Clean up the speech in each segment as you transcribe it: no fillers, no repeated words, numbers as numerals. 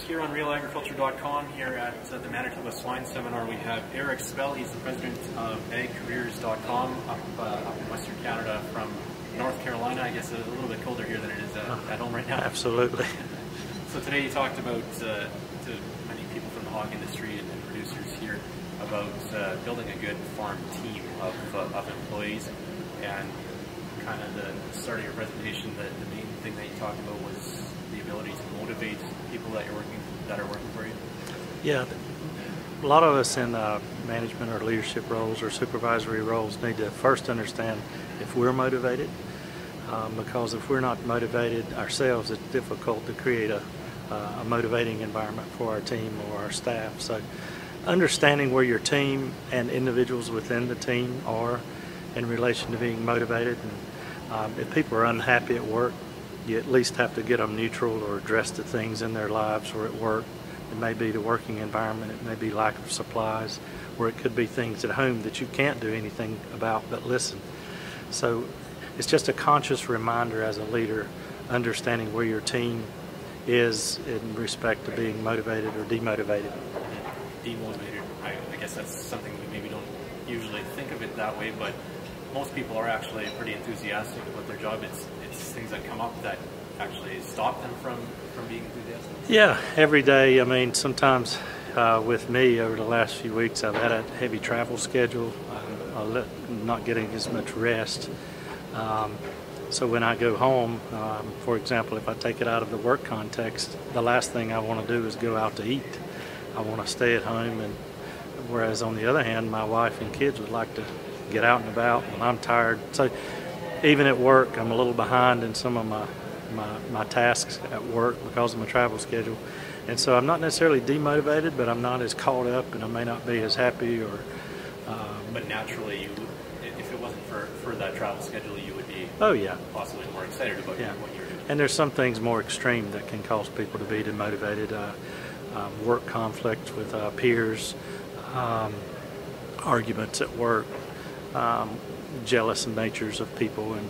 here on RealAgriculture.com. Here at the Manitoba Swine Seminar, we have Eric Spell. He's the president of AgCareers.com up in Western Canada from North Carolina. I guess it's a little bit colder here than it is at home right now. Absolutely. So today you talked about to many people from the hog industry and producers here about building a good farm team of employees, and kind of the start of your presentation, the main thing that you talked about was the ability to motivate people that are working for you. Yeah, a lot of us in management or leadership roles or supervisory roles need to first understand if we're motivated, because if we're not motivated ourselves, it's difficult to create a motivating environment for our team or our staff. So understanding where your team and individuals within the team are in relation to being motivated, and if people are unhappy at work, you at least have to get them neutral or address the things in their lives or at work. It may be the working environment, it may be lack of supplies, or it could be things at home that you can't do anything about but listen. So it's just a conscious reminder as a leader, understanding where your team is in respect to being motivated or demotivated. Demotivated, I guess that's something we maybe don't usually think of it that way, but most people are actually pretty enthusiastic about their job. It's things that come up that actually stop them from being enthusiastic. Yeah, every day. I mean, sometimes with me over the last few weeks, I've had a heavy travel schedule. I'm not getting as much rest. So when I go home, for example, if I take it out of the work context, the last thing I want to do is go out to eat. I want to stay at home, and whereas on the other hand, my wife and kids would like to get out and about when I'm tired. So even at work, I'm a little behind in some of my tasks at work because of my travel schedule. And so I'm not necessarily demotivated, but I'm not as caught up, and I may not be as happy. But naturally, if it wasn't for that travel schedule, you would be possibly more excited about what you're doing. And there's some things more extreme that can cause people to be demotivated. Work conflict with peers, arguments at work, jealous natures of people, and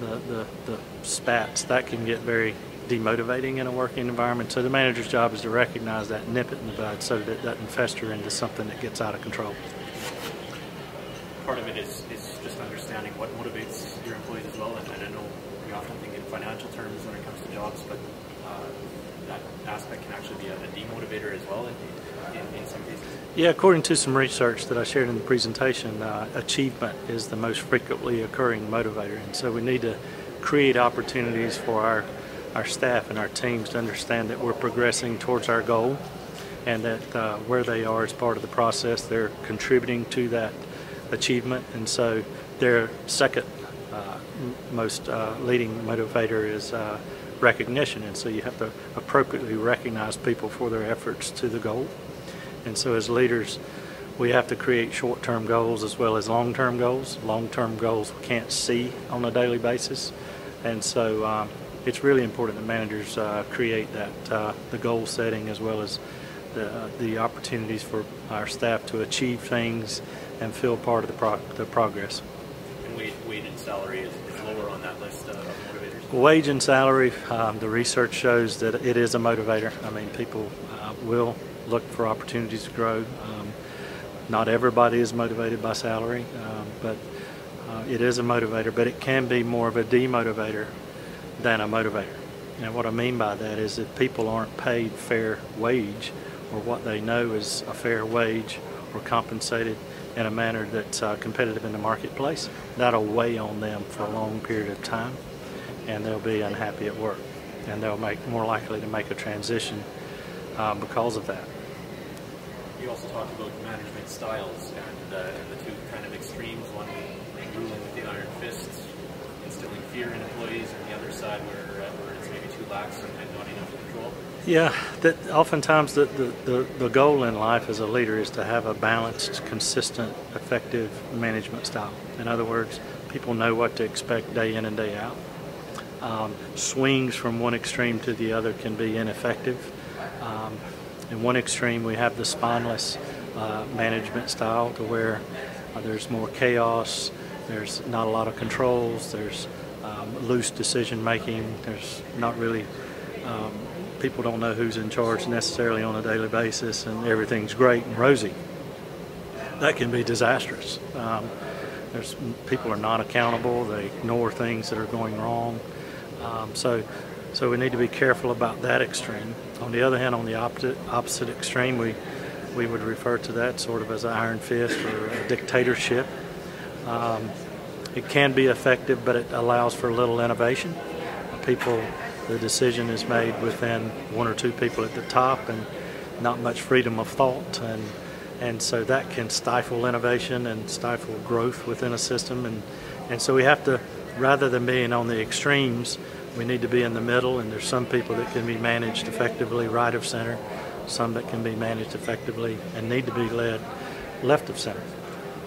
the spats that can get very demotivating in a working environment. So the manager's job is to recognize that and nip it in the bud so that it doesn't fester into something that gets out of control. Part of it is just understanding what motivates your employees as well, and I know we often think in financial terms when it comes to jobs, but that aspect can actually be a demotivator as well in some cases. Yeah, according to some research that I shared in the presentation, achievement is the most frequently occurring motivator, and so we need to create opportunities for our staff and our teams to understand that we're progressing towards our goal, and that where they are as part of the process, they're contributing to that achievement. And so their second most leading motivator is recognition, and so you have to appropriately recognize people for their efforts to the goal. And so as leaders, we have to create short-term goals as well as long-term goals. Long-term goals we can't see on a daily basis, and so it's really important that managers create that the goal setting as well as the opportunities for our staff to achieve things and feel part of the progress. And wage and salary is lower on that list of motivators? Wage and salary, the research shows that it is a motivator. I mean, people will look for opportunities to grow. Not everybody is motivated by salary, but it is a motivator, but it can be more of a demotivator than a motivator. And what I mean by that is if people aren't paid fair wage, or what they know is a fair wage, or compensated in a manner that's competitive in the marketplace, that'll weigh on them for a long period of time, and they'll be unhappy at work, and they'll make more likely to make a transition because of that. You also talked about management styles and the two kind of extremes, one ruling with the iron fist, instilling fear in employees, and the other side where it's maybe too lax and not enough control. Yeah, that oftentimes the goal in life as a leader is to have a balanced, consistent, effective management style. In other words, people know what to expect day in and day out. Swings from one extreme to the other can be ineffective. In one extreme, we have the spineless management style, to where there's more chaos, there's not a lot of controls, there's loose decision making, there's not really people don't know who's in charge necessarily on a daily basis and everything's great and rosy. That can be disastrous. People are not accountable. They ignore things that are going wrong. So we need to be careful about that extreme. On the other hand, on the opposite extreme, we would refer to that sort of as an iron fist or a dictatorship. It can be effective, but it allows for little innovation. The decision is made within one or two people at the top and not much freedom of thought. And so that can stifle innovation and stifle growth within a system. And so we have to, rather than being on the extremes, we need to be in the middle, and there's some people that can be managed effectively right of center, some that can be managed effectively and need to be led left of center.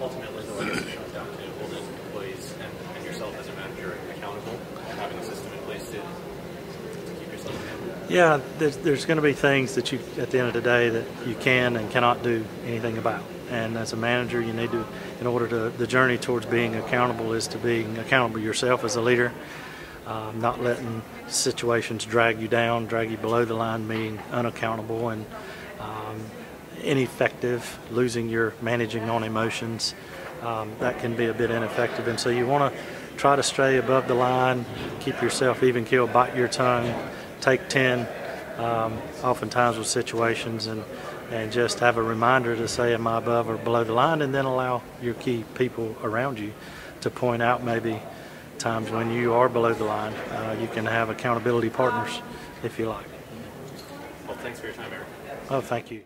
Ultimately, though, I guess it comes down to holding employees and yourself as a manager accountable and having a system in place to keep yourself accountable. Yeah, there's going to be things that you, at the end of the day, that you can and cannot do anything about. And as a manager, you need to, the journey towards being accountable is to being accountable yourself as a leader. Not letting situations drag you down, drag you below the line, being unaccountable and ineffective, losing your managing on emotions. That can be a bit ineffective, and so you want to try to stay above the line, keep yourself even keel, bite your tongue, take 10 oftentimes with situations, and just have a reminder to say, am I above or below the line, and then allow your key people around you to point out maybe times when you are below the line. You can have accountability partners if you like. Well, thanks for your time, Eric. Oh, thank you.